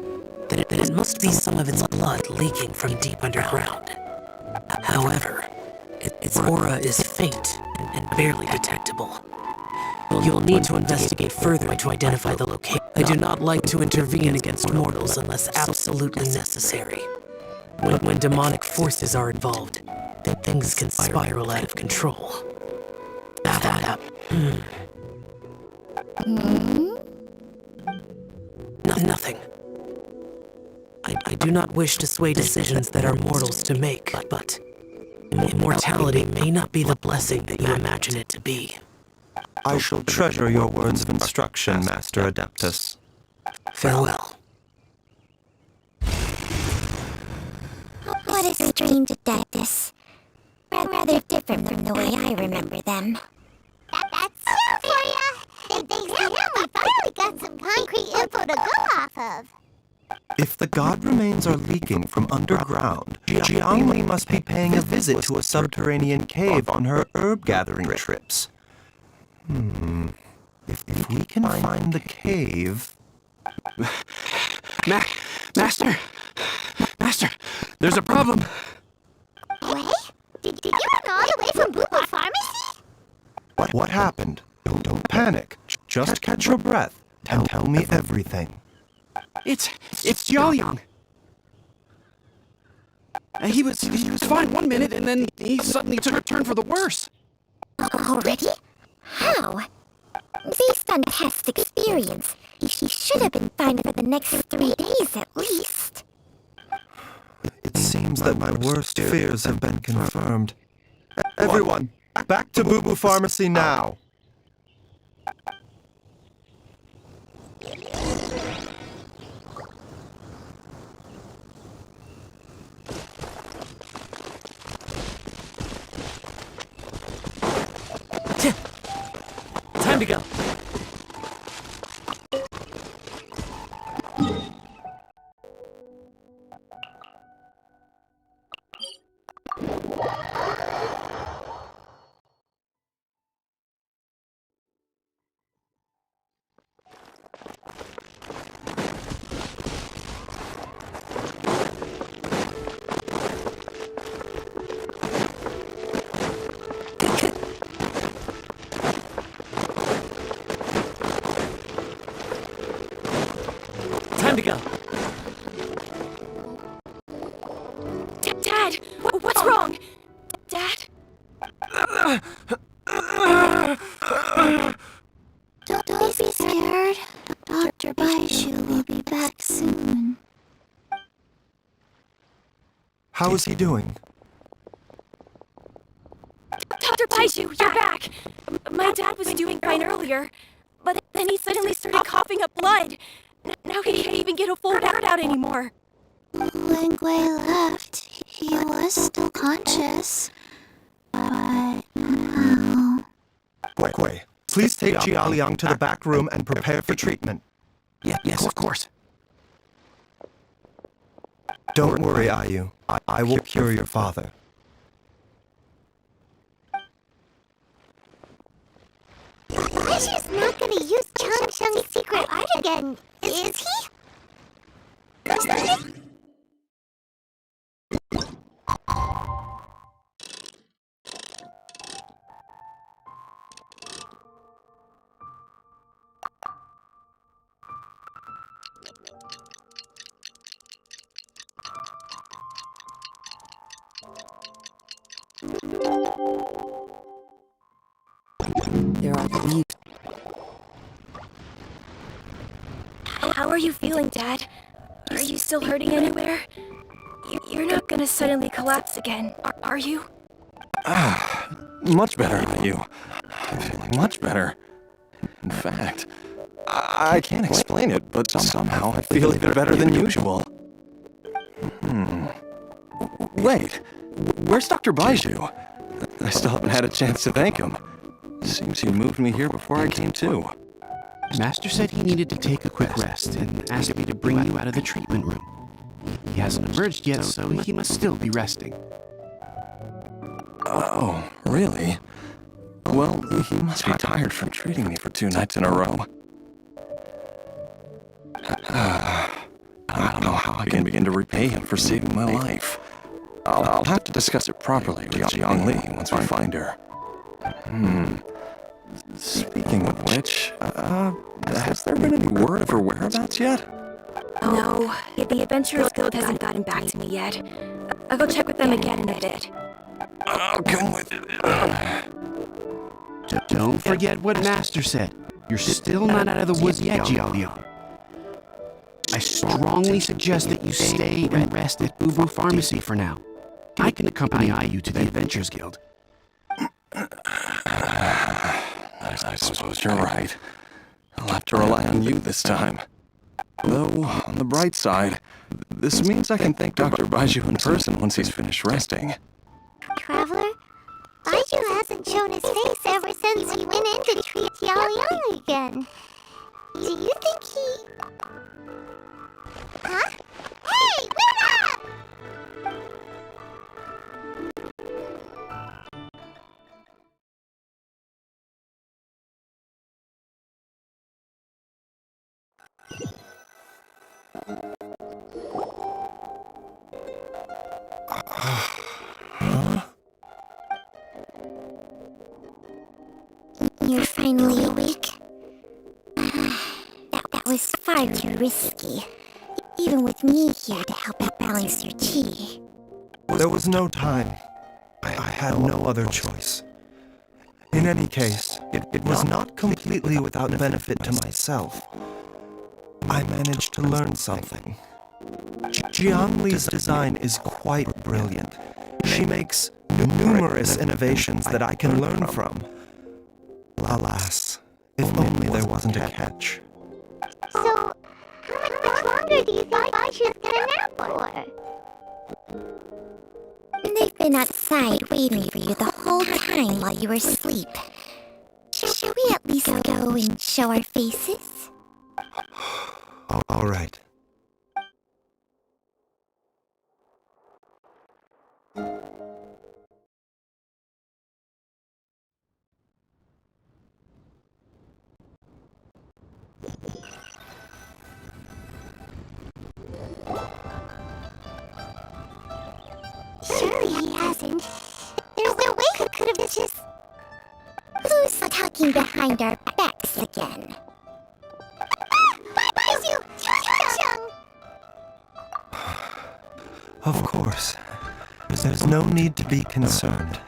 then it must be some of its blood leaking from deep underground. However, its aura is faint and barely detectable. You'll need to investigate further to identify the location. I do not like to intervene against mortals unless absolutely necessary. When demonic forces are involved, things can spiral out of control. Nothing. I do not wish to sway decisions that are mortals to make, but immortality may not be the blessing that you imagine it to be. I shall treasure your words of instruction, Master Adeptus. Farewell. What a strange Adeptus. Rather different from the way I remember them. That's it for ya! Thanks to him, we finally got some concrete info to go off of. If the god remains are leaking from underground, Jiangli must be paying a visit to a subterranean cave on her herb-gathering trips. If we can find the cave... Master! Master! There's a problem! Wait? Did you run all the way from Boo Pharmacy? What happened? Don't panic. Just catch your breath and tell me everything. It's Jiaoyang. He was fine one minute, and then he suddenly took a turn for the worse. Already? How? Based on past experience, he should have been fine for the next 3 days at least. It seems that my worst fears have been confirmed. Everyone, back to Boo Boo Pharmacy now! Time to go. Time to go. Dad, what's wrong? Dad? Don't be scared. Dr. Baizhu will be back soon. How is he doing? Dr. Baizhu, you're back! My dad was doing fine earlier, but then he suddenly started coughing up blood. Now he can't even get a full word out anymore. When Gui left, he was still conscious. But now... Gui, please take Jialiang to the back room and prepare for treatment. Yes, of course. Don't worry, Ayu. I will cure your father. Baizhu's not gonna use Chang Sheng's secret art again, is he? There are leaves. How are you feeling, Dad? Are you still hurting anywhere? You're not gonna suddenly collapse again, are you? Much better, Ayu. I'm feeling much better. In fact, I can't explain it, but somehow I feel even better than usual. Wait, where's Dr. Baizhu? I still haven't had a chance to thank him. Seems he moved me here before I came to. Master said he needed to take a quick rest and asked me to bring you out of the treatment room. He hasn't emerged yet, so he must still be resting. Oh, really? Well, he must be tired from treating me for 2 nights in a row. I don't know how I can begin to repay him for saving my life. I'll have to discuss it properly with Jiangli once we find her. Speaking of which, has there been any word of her whereabouts yet? No, the Adventurers Guild hasn't gotten back to me yet. I'll go check with them again in a bit. I'll come with you. Don't forget what Master said. You're still not out of the woods yet, Jialiang. I strongly suggest that you stay and rest at Bubu Pharmacy for now. I can accompany you to the Adventures Guild. I suppose you're right. I'll have to rely on you this time. Though, on the bright side, this means I can thank Dr. Baizhu in person once he's finished resting. Traveler, Baizhu hasn't shown his face ever since we went in to treat Jialiang again. Do you think he... Huh? Hey, wait up! You're finally awake? That was far too risky. Even with me here to help out balance your chi. There was no time. I had no other choice. In any case, it was not completely without benefit to myself. I managed to learn something. Jiangli's design is quite brilliant. She makes numerous innovations that I can learn from. Alas, if only there wasn't a catch. So, how much longer do you think Baizhu's gonna nap for? They've been outside waiting for you the whole time while you were asleep. Shall we at least go and show our faces? All right. Surely he hasn't. There's no way he could have just... Who's talking behind our backs again? Baizhu! Chung! Of course. There's no need to be concerned.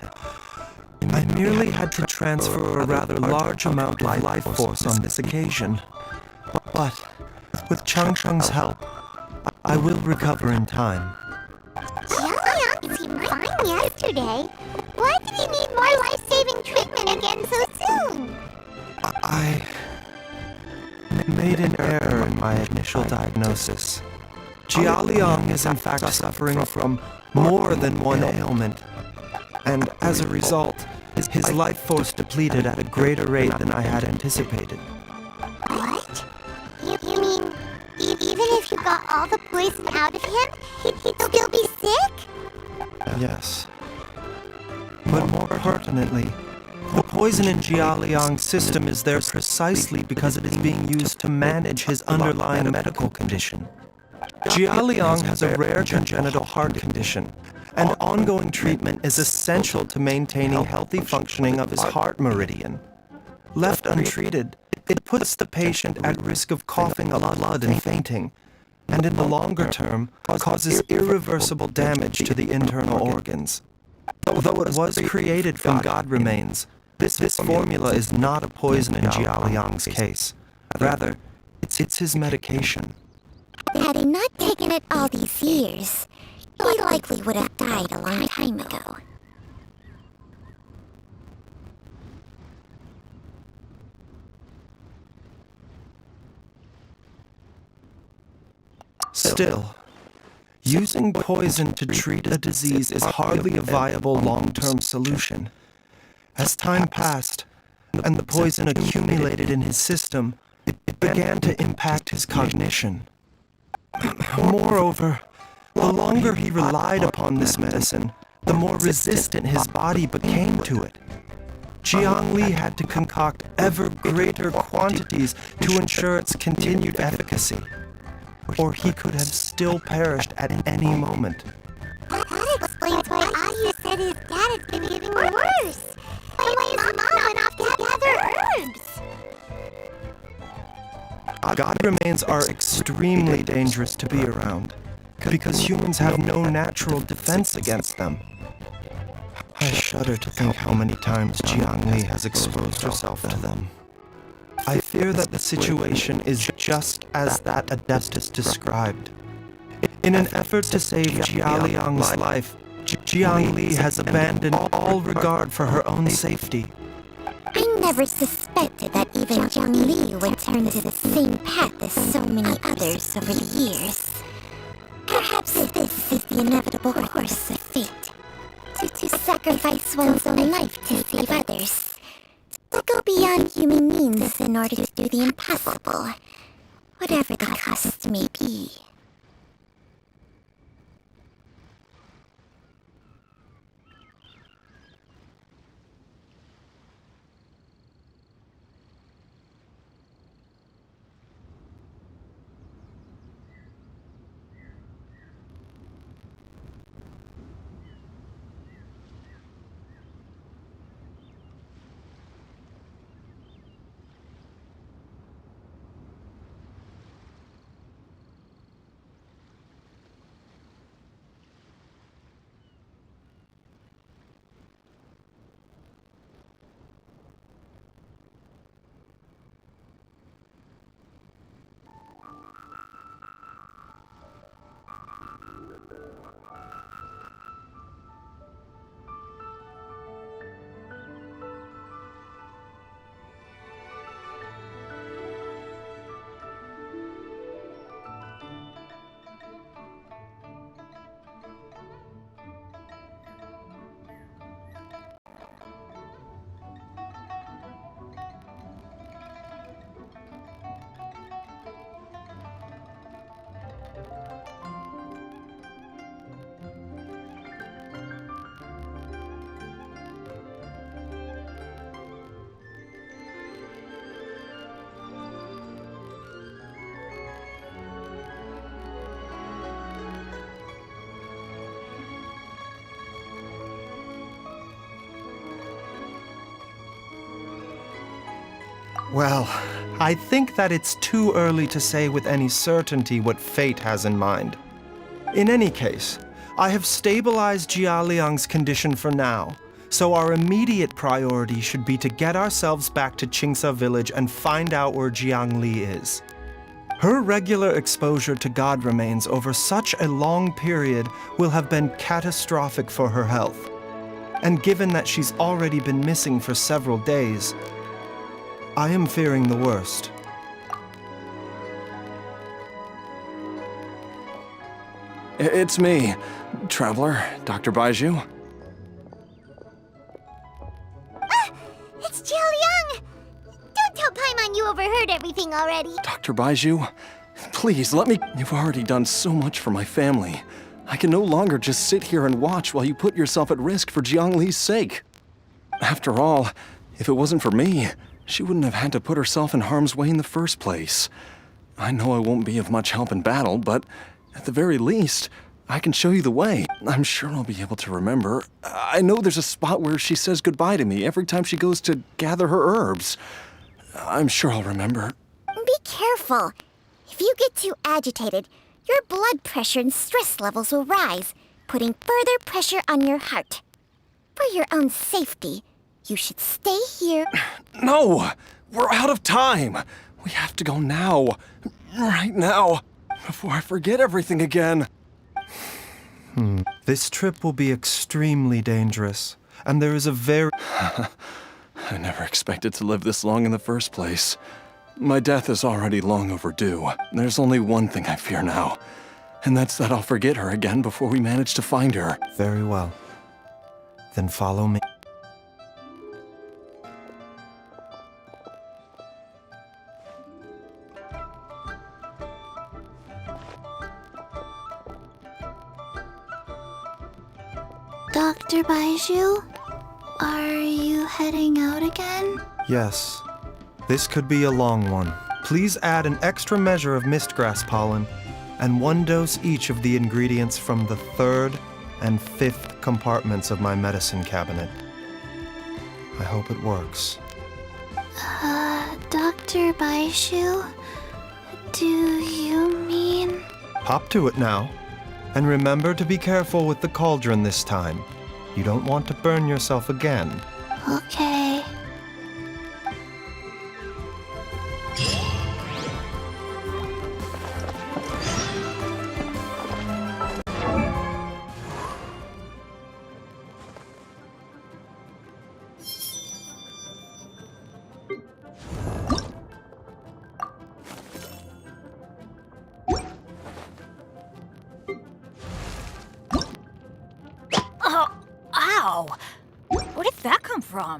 I merely had to transfer a rather large amount of life force on this occasion. But, with Chang's help, I will recover in time. Jialiang seemed fine yesterday. Why did he need more life-saving treatment again so soon? I made an error in my initial diagnosis. Jialiang is in fact suffering from more than one ailment, and as a result, his life force depleted at a greater rate than I had anticipated. What? You mean, even if you got all the poison out of him, he'd still be sick? Yes. But more pertinently, the poison in Jialiang's system is there precisely because it is being used to manage his underlying medical condition. Jialiang has a rare congenital heart condition, and ongoing treatment is essential to maintaining healthy functioning of his heart meridian. Left untreated, it puts the patient at risk of coughing up blood and fainting, and in the longer term, causes irreversible damage to the internal organs. Though it was created from God remains, this formula is not a poison in Jialiang's case. Rather, it's his medication. Had he not taken it all these years, he likely would have died a long time ago. Still, using poison to treat a disease is hardly a viable long-term solution. As time passed, and the poison accumulated in his system, it began to impact his cognition. Moreover, the longer he relied upon this medicine, the more resistant his body became to it. Jiangli had to concoct ever greater quantities to ensure its continued efficacy, or he could have still perished at any moment. That explains why Ayu said his dad has been getting worse. Why his mom went off to gather herbs. God remains are extremely dangerous to be around, because humans have no natural defense against them. I shudder to think how many times Jiangli has exposed herself to them. I fear that the situation is just as that Adeptus described. In an effort to save Jialiang's life, Jiangli has abandoned all regard for her own safety. I never suspected that even Jiang Li would turn to the same path as so many others over the years. Perhaps this is the inevitable course of fate. To sacrifice one's own life to save others. To go beyond human means in order to do the impossible, whatever the cost may be. Well, I think that it's too early to say with any certainty what fate has in mind. In any case, I have stabilized Jialiang's condition for now, so our immediate priority should be to get ourselves back to Qingsa village and find out where Jiangli is. Her regular exposure to god remains over such a long period will have been catastrophic for her health. And given that she's already been missing for several days, I am fearing the worst. It's me, Traveler, Dr. Baizhu. It's Jialiang! Don't tell Paimon you overheard everything already. Dr. Baizhu, please let me. You've already done so much for my family. I can no longer just sit here and watch while you put yourself at risk for Jiangli's sake. After all, if it wasn't for me, she wouldn't have had to put herself in harm's way in the first place. I know I won't be of much help in battle, but at the very least, I can show you the way. I'm sure I'll be able to remember. I know there's a spot where she says goodbye to me every time she goes to gather her herbs. I'm sure I'll remember. Be careful. If you get too agitated, your blood pressure and stress levels will rise, putting further pressure on your heart. For your own safety, you should stay here. No! We're out of time! We have to go now. Right now. Before I forget everything again. This trip will be extremely dangerous, and there is a very... I never expected to live this long in the first place. My death is already long overdue. There's only one thing I fear now, and that's that I'll forget her again before we manage to find her. Very well. Then follow me. Dr. Baizhu, are you heading out again? Yes. This could be a long one. Please add an extra measure of mistgrass pollen and 1 dose each of the ingredients from the 3rd and 5th compartments of my medicine cabinet. I hope it works. Dr. Baizhu, do you mean... Hop to it now. And remember to be careful with the cauldron this time. You don't want to burn yourself again. Okay. Oh, ow! Where did that come from?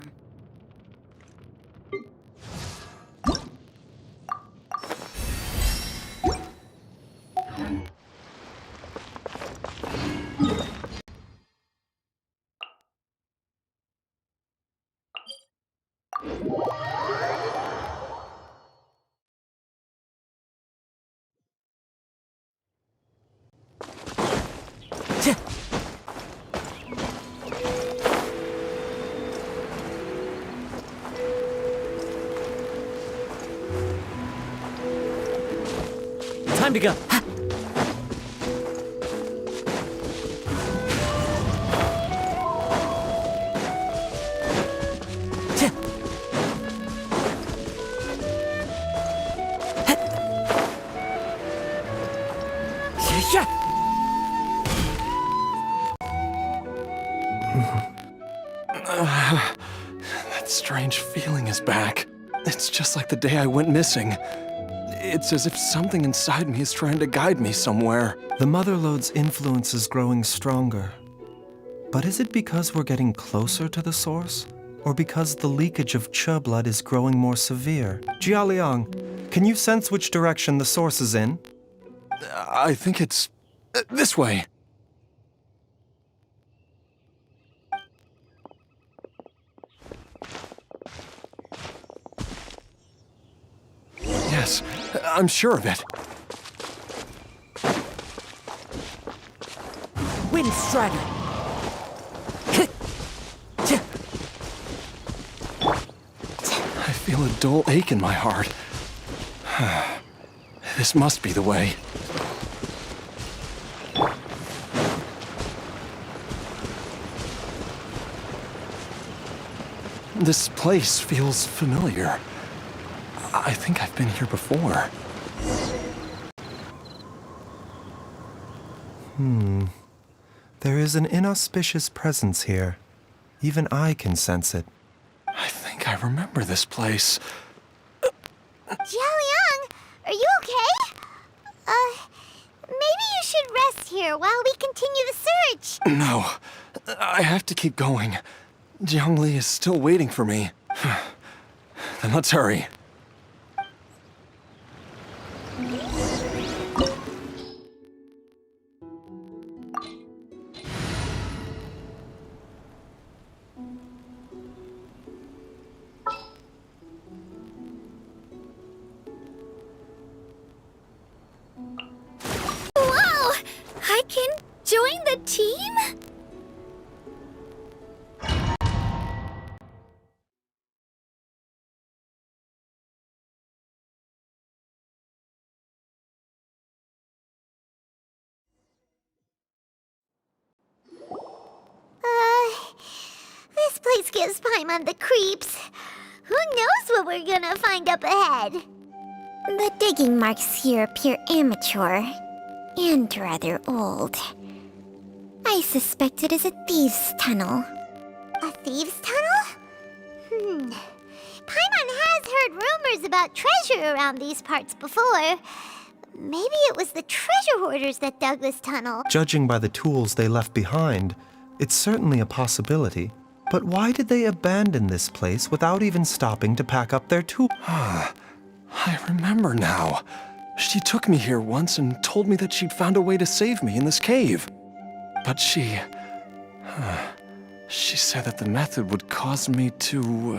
Time to go. That strange feeling is back. It's just like the day I went missing. It's as if something inside me is trying to guide me somewhere. The Motherlode's influence is growing stronger. But is it because we're getting closer to the source? Or because the leakage of Che blood is growing more severe? Jialiang, can you sense which direction the source is in? I think it's this way. Yes, I'm sure of it. Wind Strider. I feel a dull ache in my heart. This must be the way. This place feels familiar. I think I've been here before. There is an inauspicious presence here. Even I can sense it. I think I remember this place. Jialiang, are you okay? Maybe you should rest here while we continue the search. No, I have to keep going. Jiangli is still waiting for me. Then let's hurry. Whoa! I can join the team? This place gives Paimon the creeps. Who knows what we're gonna find up ahead? The digging marks here appear amateur and rather old. I suspect it is a thieves' tunnel. A thieves' tunnel? Paimon has heard rumors about treasure around these parts before. Maybe it was the treasure hoarders that dug this tunnel. Judging by the tools they left behind, it's certainly a possibility. But why did they abandon this place without even stopping to pack up their tools? I remember now. She took me here once and told me that she'd found a way to save me in this cave. But she said that the method would cause me to,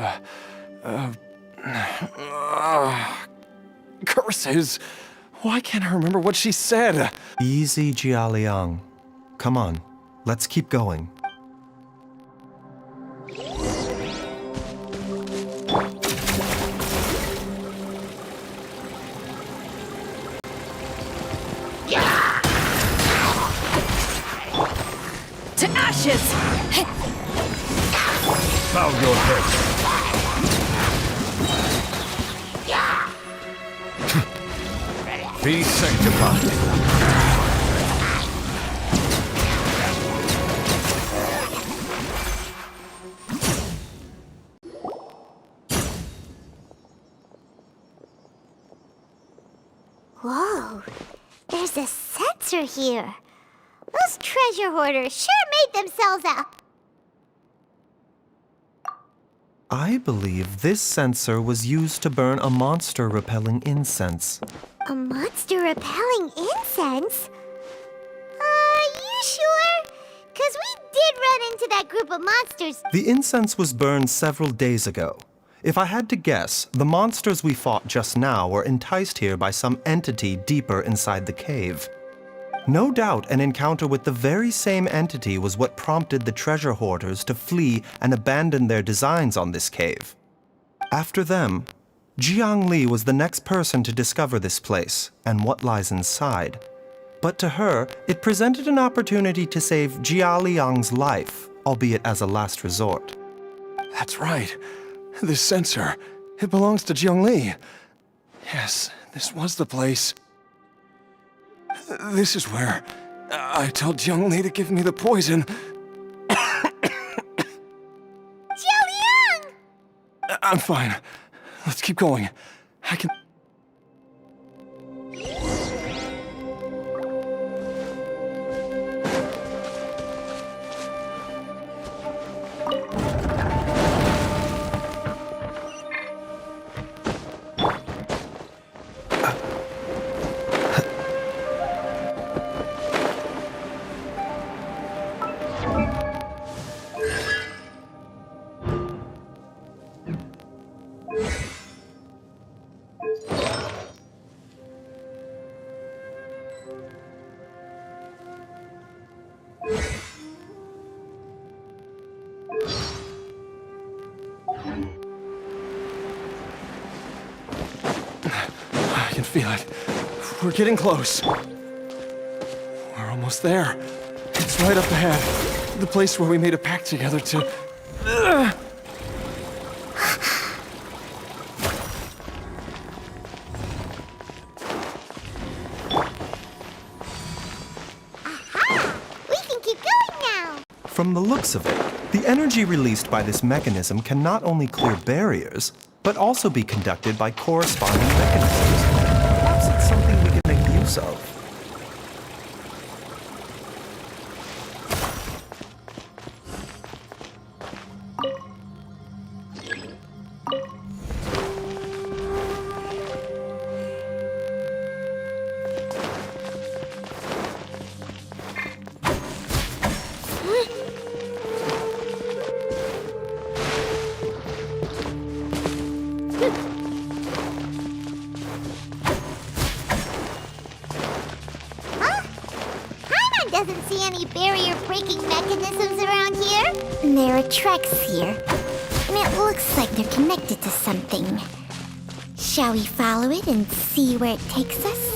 curses. Why can't I remember what she said? Easy, Jialiang. Come on, let's keep going. to ashes! Bow your head. Be sanctified. Whoa, there's a sensor here. Those treasure hoarders sure made themselves up. I believe this sensor was used to burn a monster-repelling incense. A monster repelling incense? Are you sure? 'Cause we did run into that group of monsters. The incense was burned several days ago. If I had to guess, the monsters we fought just now were enticed here by some entity deeper inside the cave. No doubt an encounter with the very same entity was what prompted the treasure hoarders to flee and abandon their designs on this cave. After them, Jiang Li was the next person to discover this place and what lies inside. But to her, it presented an opportunity to save Jia Liang's life, albeit as a last resort. That's right. This sensor, it belongs to Jiang Li. Yes, this was the place. This is where I told Jiang Li to give me the poison. Jiao Liang! I'm fine. Let's keep going. I can... I can feel it. We're getting close. We're almost there. It's right up ahead. The place where we made a pact together to... We can keep going now. From the looks of it, the energy released by this mechanism can not only clear barriers, but also be conducted by corresponding mechanisms. Perhaps it's something we can make use of. Doesn't see any barrier-breaking mechanisms around here. There are tracks here, and it looks like they're connected to something. Shall we follow it and see where it takes us?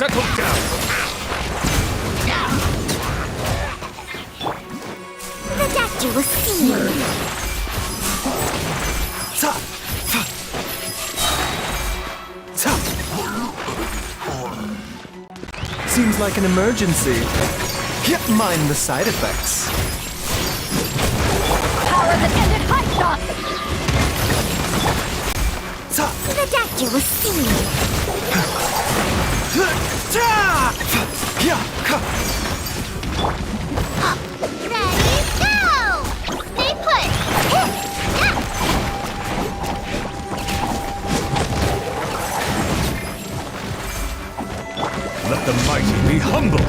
Settle down! you will see. Seems like an emergency. Mind the side effects. Power that ended high shot! The deck you will see. Ready, go! Stay put. Let the mighty be humble!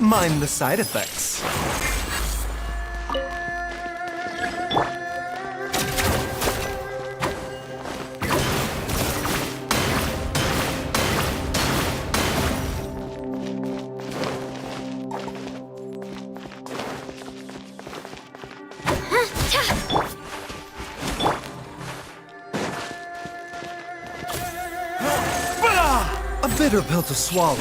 Mind the side effects. A bitter pill to swallow.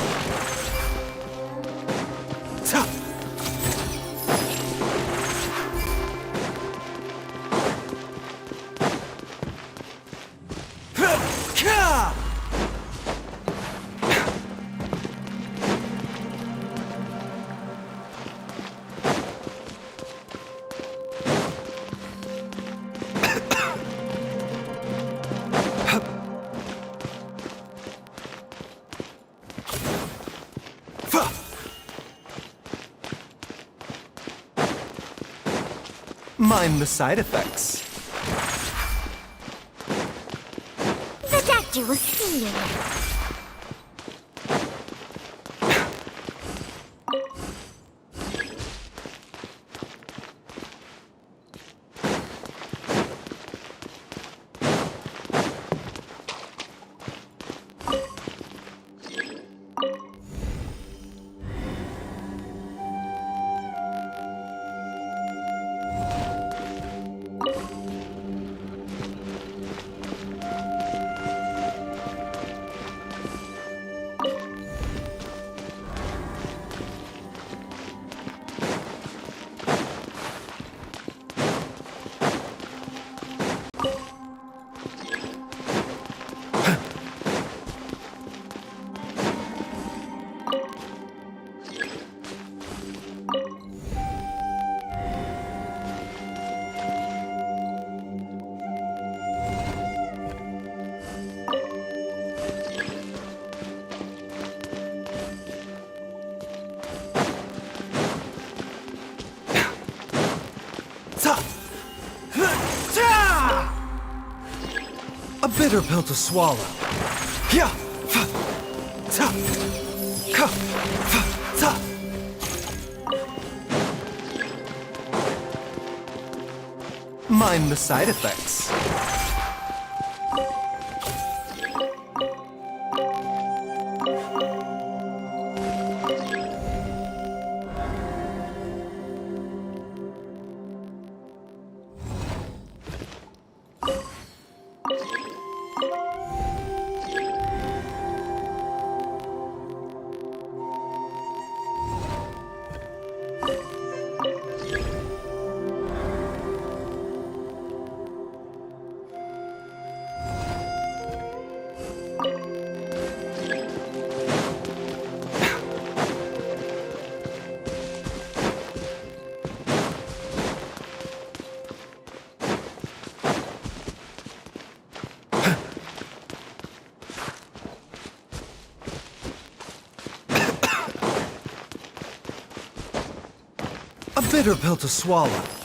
Mind the side effects. The doctor will see you. A bitter pill to swallow. Mind the side effects. bitter pill to swallow.